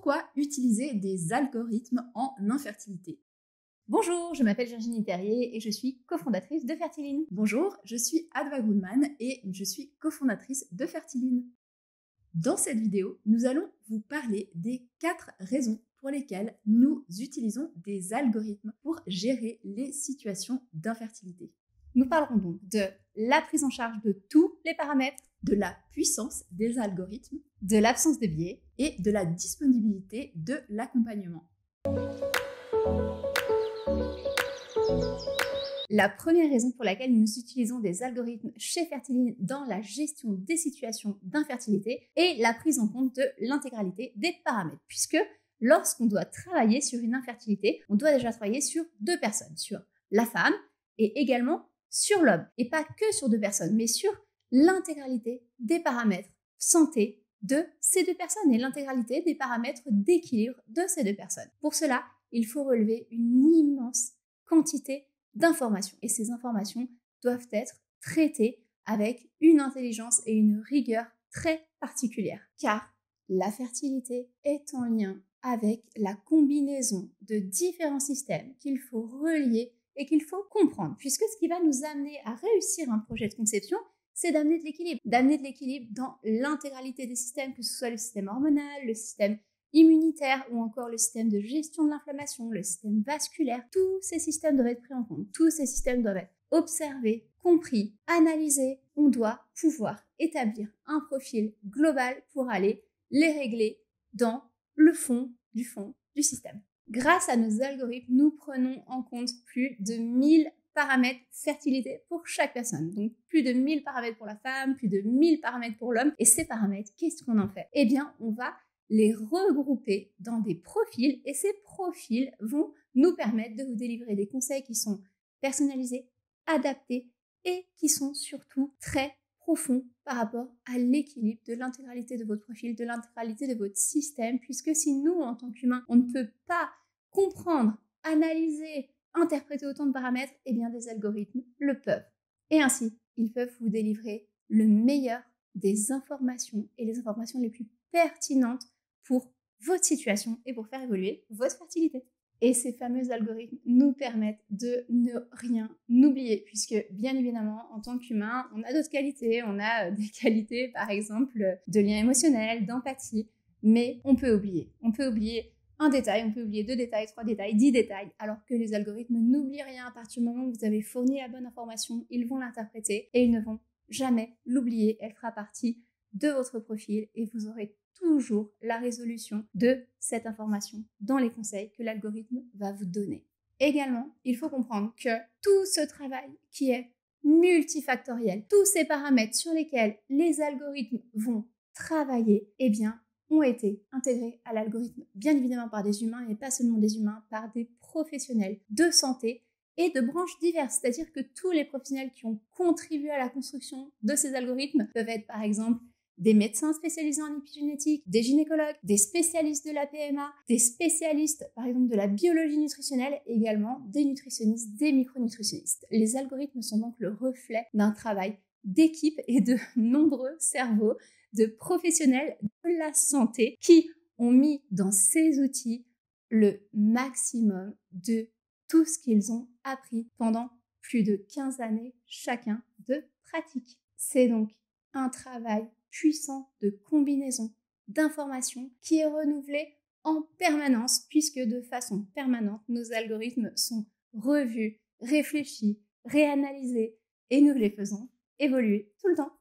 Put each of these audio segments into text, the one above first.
Pourquoi utiliser des algorithmes en infertilité? Bonjour, je m'appelle Virginie Terrier et je suis cofondatrice de Fertiline. Bonjour, je suis Adva Goulman et je suis cofondatrice de Fertiline. Dans cette vidéo, nous allons vous parler des 4 raisons pour lesquelles nous utilisons des algorithmes pour gérer les situations d'infertilité. Nous parlerons donc de la prise en charge de tous les paramètres, de la puissance des algorithmes, de l'absence de biais et de la disponibilité de l'accompagnement. La première raison pour laquelle nous utilisons des algorithmes chez Fertiline dans la gestion des situations d'infertilité est la prise en compte de l'intégralité des paramètres. Puisque lorsqu'on doit travailler sur une infertilité, on doit déjà travailler sur 2 personnes, sur la femme et également sur l'homme. Et pas que sur 2 personnes, mais sur l'intégralité des paramètres santé de ces 2 personnes et l'intégralité des paramètres d'équilibre de ces 2 personnes. Pour cela, il faut relever une immense quantité d'informations. Et ces informations doivent être traitées avec une intelligence et une rigueur très particulières. Car la fertilité est en lien avec la combinaison de différents systèmes qu'il faut relier et qu'il faut comprendre. Puisque ce qui va nous amener à réussir un projet de conception, c'est d'amener de l'équilibre dans l'intégralité des systèmes, que ce soit le système hormonal, le système immunitaire ou encore le système de gestion de l'inflammation, le système vasculaire. Tous ces systèmes doivent être pris en compte, tous ces systèmes doivent être observés, compris, analysés. On doit pouvoir établir un profil global pour aller les régler dans le fond du système. Grâce à nos algorithmes, nous prenons en compte plus de 1000 paramètres fertilité pour chaque personne. Donc plus de 1000 paramètres pour la femme, plus de 1000 paramètres pour l'homme. Et ces paramètres, qu'est-ce qu'on en fait? Eh bien, on va les regrouper dans des profils et ces profils vont nous permettre de vous délivrer des conseils qui sont personnalisés, adaptés et qui sont surtout très profonds par rapport à l'équilibre de l'intégralité de votre profil, de l'intégralité de votre système, puisque si nous, en tant qu'humains, on ne peut pas comprendre, analyser, interpréter autant de paramètres, eh bien des algorithmes le peuvent. Et ainsi, ils peuvent vous délivrer le meilleur des informations et les informations les plus pertinentes pour votre situation et pour faire évoluer votre fertilité. Et ces fameux algorithmes nous permettent de ne rien oublier, puisque bien évidemment, en tant qu'humain, on a d'autres qualités. On a des qualités, par exemple, de lien émotionnel, d'empathie, mais on peut oublier. On peut oublier un détail, on peut oublier 2 détails, 3 détails, 10 détails, alors que les algorithmes n'oublient rien. À partir du moment où vous avez fourni la bonne information, ils vont l'interpréter et ils ne vont jamais l'oublier. Elle fera partie de votre profil et vous aurez toujours la résolution de cette information dans les conseils que l'algorithme va vous donner. Également, il faut comprendre que tout ce travail qui est multifactoriel, tous ces paramètres sur lesquels les algorithmes vont travailler, eh bien, ont été intégrés à l'algorithme, bien évidemment par des humains, et pas seulement des humains, par des professionnels de santé et de branches diverses. C'est-à-dire que tous les professionnels qui ont contribué à la construction de ces algorithmes peuvent être par exemple des médecins spécialisés en épigénétique, des gynécologues, des spécialistes de la PMA, des spécialistes par exemple de la biologie nutritionnelle, également des nutritionnistes, des micronutritionnistes. Les algorithmes sont donc le reflet d'un travail d'équipe et de nombreux cerveaux de professionnels de la santé qui ont mis dans ces outils le maximum de tout ce qu'ils ont appris pendant plus de 15 années chacun de pratique. C'est donc un travail puissant de combinaison d'informations qui est renouvelé en permanence, puisque de façon permanente, nos algorithmes sont revus, réfléchis, réanalysés et nous les faisons évoluer tout le temps.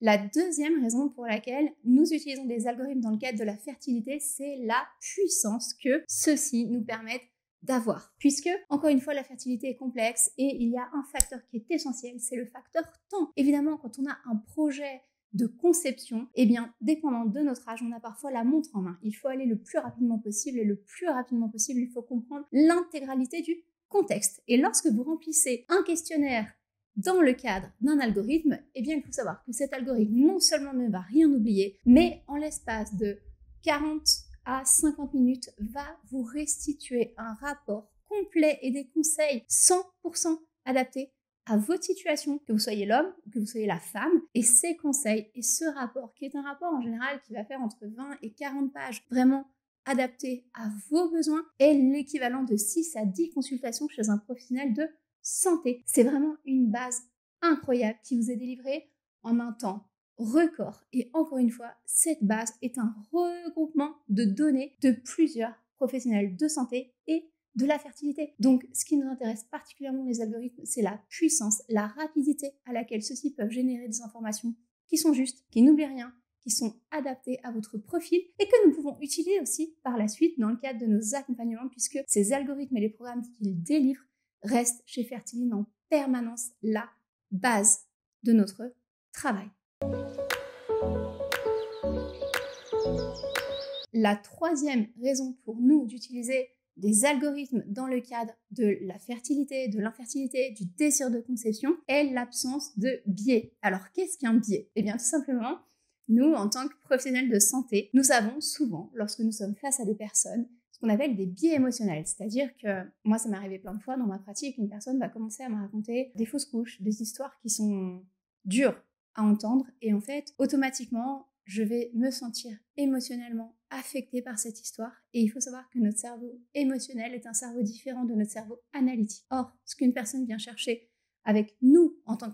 La deuxième raison pour laquelle nous utilisons des algorithmes dans le cadre de la fertilité, c'est la puissance que ceux-ci nous permettent d'avoir. Puisque, encore une fois, la fertilité est complexe et il y a un facteur qui est essentiel, c'est le facteur temps. Évidemment, quand on a un projet de conception, eh bien, dépendant de notre âge, on a parfois la montre en main. Il faut aller le plus rapidement possible et le plus rapidement possible, il faut comprendre l'intégralité du contexte. Et lorsque vous remplissez un questionnaire dans le cadre d'un algorithme, eh bien, il faut savoir que cet algorithme non seulement ne va rien oublier, mais en l'espace de 40 à 50 minutes, va vous restituer un rapport complet et des conseils 100% adaptés à votre situation, que vous soyez l'homme ou que vous soyez la femme, et ces conseils et ce rapport, qui est un rapport en général qui va faire entre 20 et 40 pages, vraiment adapté à vos besoins, est l'équivalent de 6 à 10 consultations chez un professionnel de santé. C'est vraiment une base incroyable qui vous est délivrée en un temps record. Et encore une fois, cette base est un regroupement de données de plusieurs professionnels de santé et de la fertilité. Donc, ce qui nous intéresse particulièrement les algorithmes, c'est la puissance, la rapidité à laquelle ceux-ci peuvent générer des informations qui sont justes, qui n'oublient rien, qui sont adaptées à votre profil et que nous pouvons utiliser aussi par la suite dans le cadre de nos accompagnements, puisque ces algorithmes et les programmes qu'ils délivrent restent chez Fertiline en permanence la base de notre travail. La troisième raison pour nous d'utiliser des algorithmes dans le cadre de la fertilité, de l'infertilité, du désir de conception est l'absence de biais. Alors, qu'est-ce qu'un biais? Eh bien, tout simplement, nous, en tant que professionnels de santé, nous avons souvent, lorsque nous sommes face à des personnes, ce qu'on appelle des biais émotionnels. C'est-à-dire que, moi, ça m'est arrivé plein de fois dans ma pratique, une personne va commencer à me raconter des fausses couches, des histoires qui sont dures à entendre, et en fait, automatiquement, je vais me sentir émotionnellement affectée par cette histoire. Et il faut savoir que notre cerveau émotionnel est un cerveau différent de notre cerveau analytique. Or, ce qu'une personne vient chercher avec nous en tant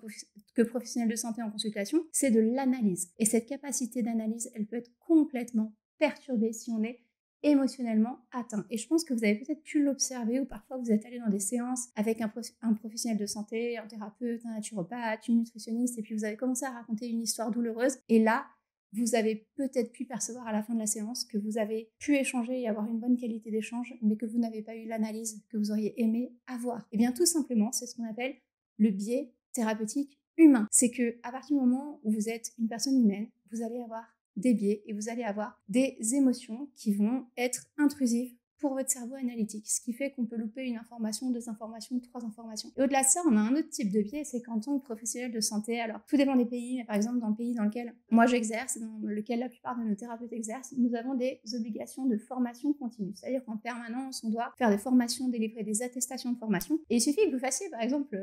que professionnels de santé en consultation, c'est de l'analyse. Et cette capacité d'analyse, elle peut être complètement perturbée si on est émotionnellement atteint. Et je pense que vous avez peut-être pu l'observer, ou parfois vous êtes allé dans des séances avec un professionnel de santé, un thérapeute, un naturopathe, une nutritionniste, et puis vous avez commencé à raconter une histoire douloureuse. Et là, vous avez peut-être pu percevoir à la fin de la séance que vous avez pu échanger et avoir une bonne qualité d'échange, mais que vous n'avez pas eu l'analyse que vous auriez aimé avoir. Et bien tout simplement, c'est ce qu'on appelle le biais thérapeutique humain. C'est que à partir du moment où vous êtes une personne humaine, vous allez avoir des biais et vous allez avoir des émotions qui vont être intrusives pour votre cerveau analytique, ce qui fait qu'on peut louper une information, 2 informations, 3 informations. Et au-delà de ça, on a un autre type de biais, c'est qu'en tant que professionnel de santé, alors tout dépend des pays, mais par exemple dans le pays dans lequel moi j'exerce, dans lequel la plupart de nos thérapeutes exercent, nous avons des obligations de formation continue. C'est-à-dire qu'en permanence, on doit faire des formations, délivrer des attestations de formation. Et il suffit que vous fassiez par exemple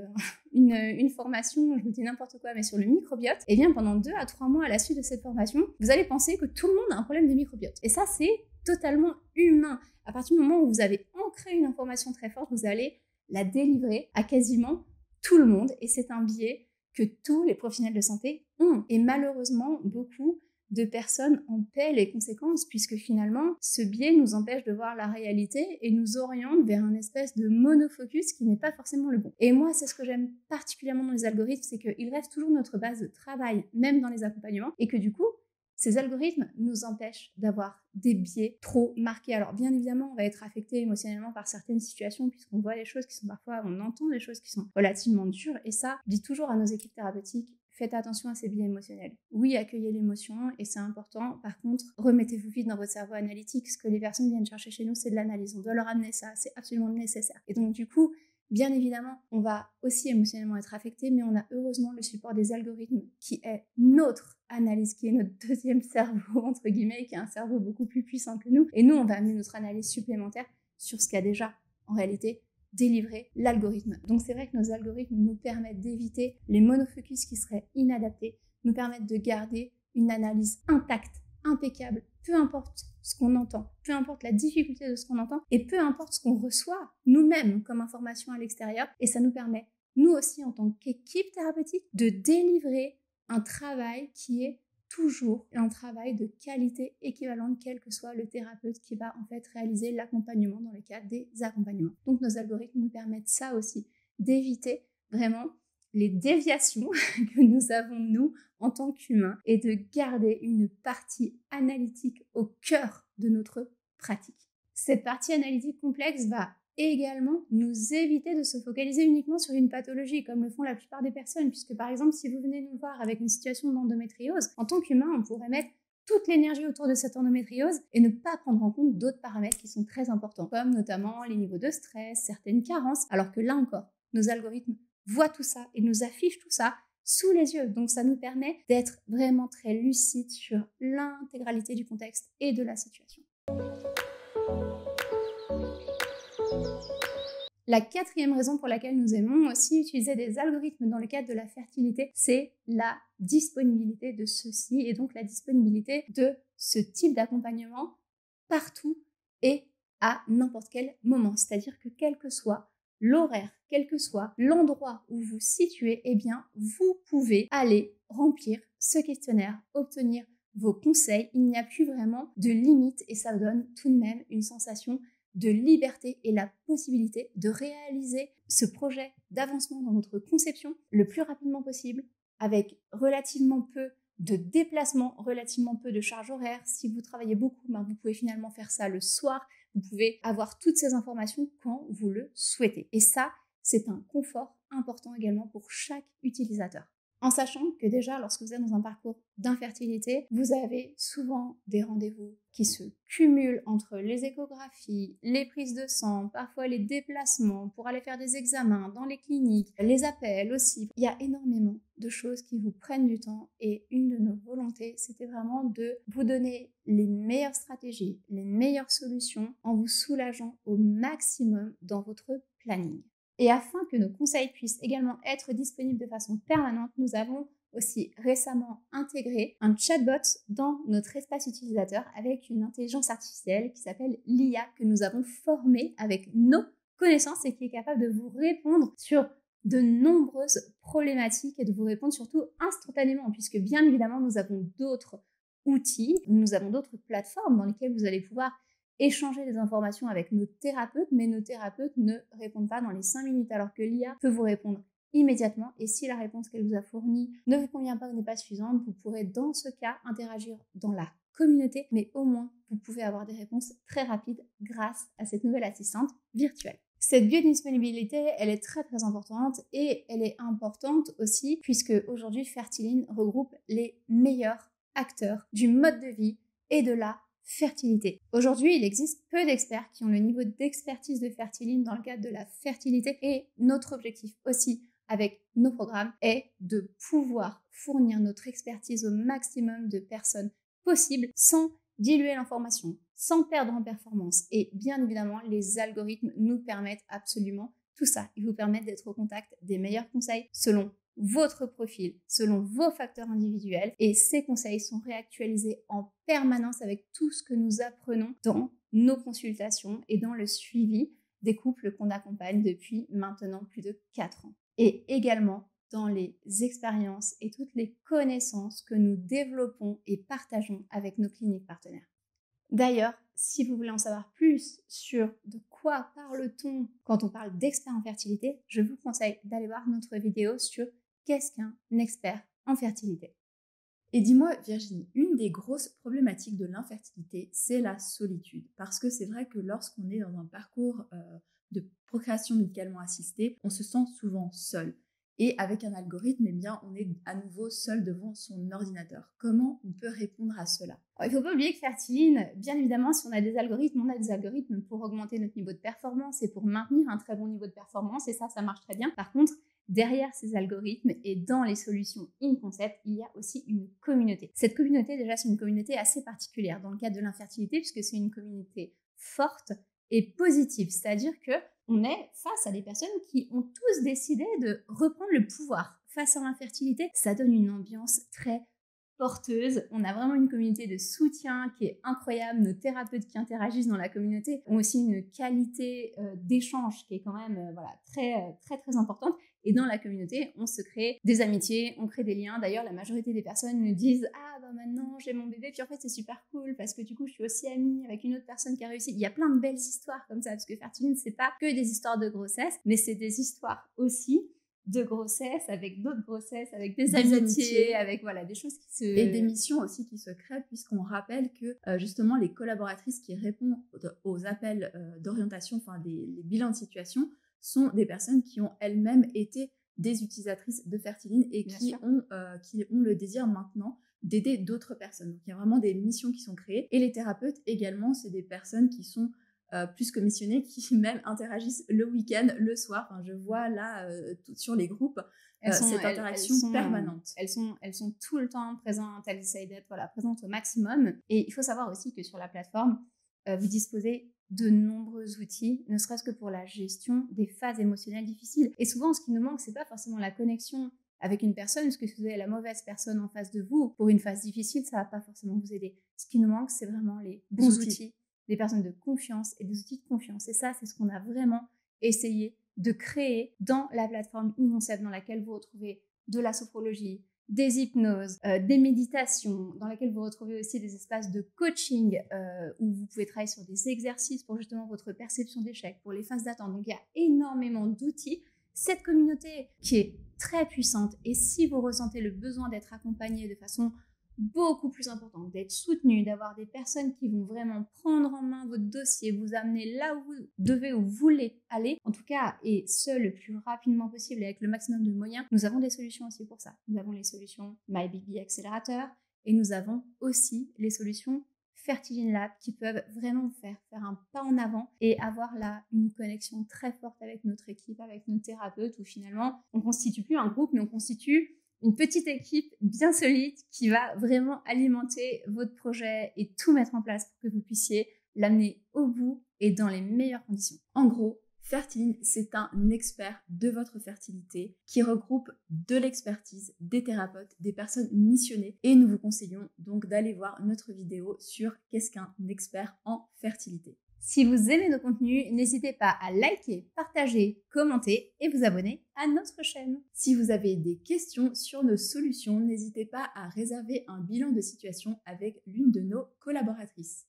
une formation, je vous dis n'importe quoi, mais sur le microbiote, et bien pendant 2 à 3 mois à la suite de cette formation, vous allez penser que tout le monde a un problème de microbiote. Et ça, c'est totalement humain. À partir du moment où vous avez ancré une information très forte, vous allez la délivrer à quasiment tout le monde. Et c'est un biais que tous les professionnels de santé ont. Et malheureusement, beaucoup de personnes en paient les conséquences, puisque finalement, ce biais nous empêche de voir la réalité et nous oriente vers un espèce de monofocus qui n'est pas forcément le bon. Et moi, c'est ce que j'aime particulièrement dans les algorithmes, c'est qu'ils restent toujours notre base de travail, même dans les accompagnements, et que du coup, ces algorithmes nous empêchent d'avoir des biais trop marqués. Alors bien évidemment, on va être affecté émotionnellement par certaines situations puisqu'on voit des choses qui sont parfois, on entend des choses qui sont relativement dures. Et ça, je dis toujours à nos équipes thérapeutiques, faites attention à ces biais émotionnels. Oui, accueillez l'émotion et c'est important. Par contre, remettez-vous vite dans votre cerveau analytique. Ce que les personnes viennent chercher chez nous, c'est de l'analyse. On doit leur amener ça, c'est absolument nécessaire. Et donc du coup, bien évidemment, on va aussi émotionnellement être affecté, mais on a heureusement le support des algorithmes qui est notre analyse, qui est notre deuxième cerveau, entre guillemets, qui est un cerveau beaucoup plus puissant que nous. Et nous, on va amener notre analyse supplémentaire sur ce qu'a déjà, en réalité, délivré l'algorithme. Donc c'est vrai que nos algorithmes nous permettent d'éviter les monofocus qui seraient inadaptés, nous permettent de garder une analyse intacte, impeccable, peu importe ce qu'on entend, peu importe la difficulté de ce qu'on entend et peu importe ce qu'on reçoit nous-mêmes comme information à l'extérieur. Et ça nous permet, nous aussi en tant qu'équipe thérapeutique, de délivrer un travail qui est toujours un travail de qualité équivalente, quel que soit le thérapeute qui va en fait réaliser l'accompagnement dans le cadre des accompagnements. Donc nos algorithmes nous permettent ça aussi, d'éviter vraiment les déviations que nous avons nous en tant qu'humains et de garder une partie analytique au cœur de notre pratique. Cette partie analytique complexe va également nous éviter de se focaliser uniquement sur une pathologie comme le font la plupart des personnes, puisque par exemple si vous venez nous voir avec une situation d'endométriose, en tant qu'humain on pourrait mettre toute l'énergie autour de cette endométriose et ne pas prendre en compte d'autres paramètres qui sont très importants, comme notamment les niveaux de stress, certaines carences, alors que là encore, nos algorithmes voient tout ça et nous affichent tout ça sous les yeux. Donc ça nous permet d'être vraiment très lucide sur l'intégralité du contexte et de la situation. La quatrième raison pour laquelle nous aimons aussi utiliser des algorithmes dans le cadre de la fertilité, c'est la disponibilité de ceux-ci et donc la disponibilité de ce type d'accompagnement partout et à n'importe quel moment. C'est-à-dire que quel que soit l'horaire, quel que soit l'endroit où vous situez, eh bien, vous pouvez aller remplir ce questionnaire, obtenir vos conseils. Il n'y a plus vraiment de limite et ça donne tout de même une sensation de liberté et la possibilité de réaliser ce projet d'avancement dans votre conception le plus rapidement possible, avec relativement peu de déplacements, relativement peu de charge horaire. Si vous travaillez beaucoup, vous pouvez finalement faire ça le soir. Vous pouvez avoir toutes ces informations quand vous le souhaitez. Et ça, c'est un confort important également pour chaque utilisateur. En sachant que déjà, lorsque vous êtes dans un parcours d'infertilité, vous avez souvent des rendez-vous qui se cumulent entre les échographies, les prises de sang, parfois les déplacements pour aller faire des examens dans les cliniques, les appels aussi. Il y a énormément de choses qui vous prennent du temps et une de nos volontés, c'était vraiment de vous donner les meilleures stratégies, les meilleures solutions en vous soulageant au maximum dans votre planning. Et afin que nos conseils puissent également être disponibles de façon permanente, nous avons aussi récemment intégré un chatbot dans notre espace utilisateur avec une intelligence artificielle qui s'appelle l'IA que nous avons formée avec nos connaissances et qui est capable de vous répondre sur de nombreuses problématiques et de vous répondre surtout instantanément puisque bien évidemment nous avons d'autres outils, nous avons d'autres plateformes dans lesquelles vous allez pouvoir échanger des informations avec nos thérapeutes, mais nos thérapeutes ne répondent pas dans les 5 minutes, alors que l'IA peut vous répondre immédiatement. Et si la réponse qu'elle vous a fournie ne vous convient pas ou n'est pas suffisante, vous pourrez dans ce cas interagir dans la communauté, mais au moins vous pouvez avoir des réponses très rapides grâce à cette nouvelle assistante virtuelle. Cette biodisponibilité, elle est très très importante et elle est importante aussi puisque aujourd'hui Fertiline regroupe les meilleurs acteurs du mode de vie et de la fertilité. Aujourd'hui, il existe peu d'experts qui ont le niveau d'expertise de Fertiline dans le cadre de la fertilité et notre objectif aussi avec nos programmes est de pouvoir fournir notre expertise au maximum de personnes possible sans diluer l'information, sans perdre en performance et bien évidemment les algorithmes nous permettent absolument tout ça. Ils vous permettent d'être au contact des meilleurs conseils selon votre profil, selon vos facteurs individuels et ces conseils sont réactualisés en permanence avec tout ce que nous apprenons dans nos consultations et dans le suivi des couples qu'on accompagne depuis maintenant plus de 4 ans. Et également dans les expériences et toutes les connaissances que nous développons et partageons avec nos cliniques partenaires. D'ailleurs, si vous voulez en savoir plus sur de quoi parle-t-on quand on parle d'expert en fertilité, je vous conseille d'aller voir notre vidéo sur qu'est-ce qu'un expert en fertilité. Et dis-moi Virginie, une des grosses problématiques de l'infertilité, c'est la solitude. Parce que c'est vrai que lorsqu'on est dans un parcours de procréation médicalement assistée, on se sent souvent seul. Et avec un algorithme, eh bien, on est à nouveau seul devant son ordinateur. Comment on peut répondre à cela ? Alors, il ne faut pas oublier que Fertiline, bien évidemment, si on a des algorithmes pour augmenter notre niveau de performance et pour maintenir un très bon niveau de performance, et ça marche très bien. Par contre, derrière ces algorithmes et dans les solutions in-concept, il y a aussi une communauté. Cette communauté, déjà, c'est une communauté assez particulière dans le cadre de l'infertilité, puisque c'est une communauté forte et positive, c'est-à-dire que on est face à des personnes qui ont tous décidé de reprendre le pouvoir face à l'infertilité. Ça donne une ambiance très porteuse. On a vraiment une communauté de soutien qui est incroyable. Nos thérapeutes qui interagissent dans la communauté ont aussi une qualité d'échange qui est quand même très, très, très importante. Et dans la communauté, on se crée des amitiés, on crée des liens. D'ailleurs, la majorité des personnes nous disent « Ah, maintenant, j'ai mon bébé. Puis en fait, c'est super cool parce que du coup, je suis aussi amie avec une autre personne qui a réussi. » Il y a plein de belles histoires comme ça parce que Fertiline, c'est pas que des histoires de grossesse, mais c'est des histoires aussi de grossesse, avec d'autres grossesses, avec des amitiés, avec des choses qui se... Et des missions aussi qui se créent, puisqu'on rappelle que justement les collaboratrices qui répondent aux appels d'orientation, les bilans de situation, sont des personnes qui ont elles-mêmes été des utilisatrices de Fertiline et qui ont le désir maintenant d'aider d'autres personnes. Donc il y a vraiment des missions qui sont créées. Et les thérapeutes également, c'est des personnes qui sont plus que missionnées, qui même interagissent le week-end, le soir. Enfin, je vois là sur les groupes cette interaction permanente. Elles sont tout le temps présentes, elles essayent d'être présentes au maximum. Et il faut savoir aussi que sur la plateforme, vous disposez de nombreux outils, ne serait-ce que pour la gestion des phases émotionnelles difficiles. Et souvent, ce qui nous manque, c'est pas forcément la connexion avec une personne, parce que si vous avez la mauvaise personne en face de vous, pour une phase difficile, ça va pas forcément vous aider. Ce qui nous manque, c'est vraiment les bons outils, des personnes de confiance et des outils de confiance. Et ça, c'est ce qu'on a vraiment essayé de créer dans la plateforme InConcept, dans laquelle vous retrouvez de la sophrologie, des hypnoses, des méditations, dans laquelle vous retrouvez aussi des espaces de coaching où vous pouvez travailler sur des exercices pour justement votre perception d'échec, pour les phases d'attente. Donc il y a énormément d'outils. Cette communauté qui est très puissante, et si vous ressentez le besoin d'être accompagné de façon beaucoup plus importante, d'être soutenu, d'avoir des personnes qui vont vraiment prendre en main votre dossier, vous amener là où vous devez ou voulez aller, en tout cas, et ce, le plus rapidement possible et avec le maximum de moyens, nous avons des solutions aussi pour ça. Nous avons les solutions My Big Bee Accelerator et nous avons aussi les solutions Fertiline Lab qui peuvent vraiment faire un pas en avant et avoir là une connexion très forte avec notre équipe, avec nos thérapeutes, où finalement, on constitue plus un groupe, mais on constitue une petite équipe bien solide qui va vraiment alimenter votre projet et tout mettre en place pour que vous puissiez l'amener au bout et dans les meilleures conditions. En gros, Fertiline, c'est un expert de votre fertilité qui regroupe de l'expertise, des thérapeutes, des personnes missionnées, et nous vous conseillons donc d'aller voir notre vidéo sur qu'est-ce qu'un expert en fertilité. Si vous aimez nos contenus, n'hésitez pas à liker, partager, commenter et vous abonner à notre chaîne. Si vous avez des questions sur nos solutions, n'hésitez pas à réserver un bilan de situation avec l'une de nos collaboratrices.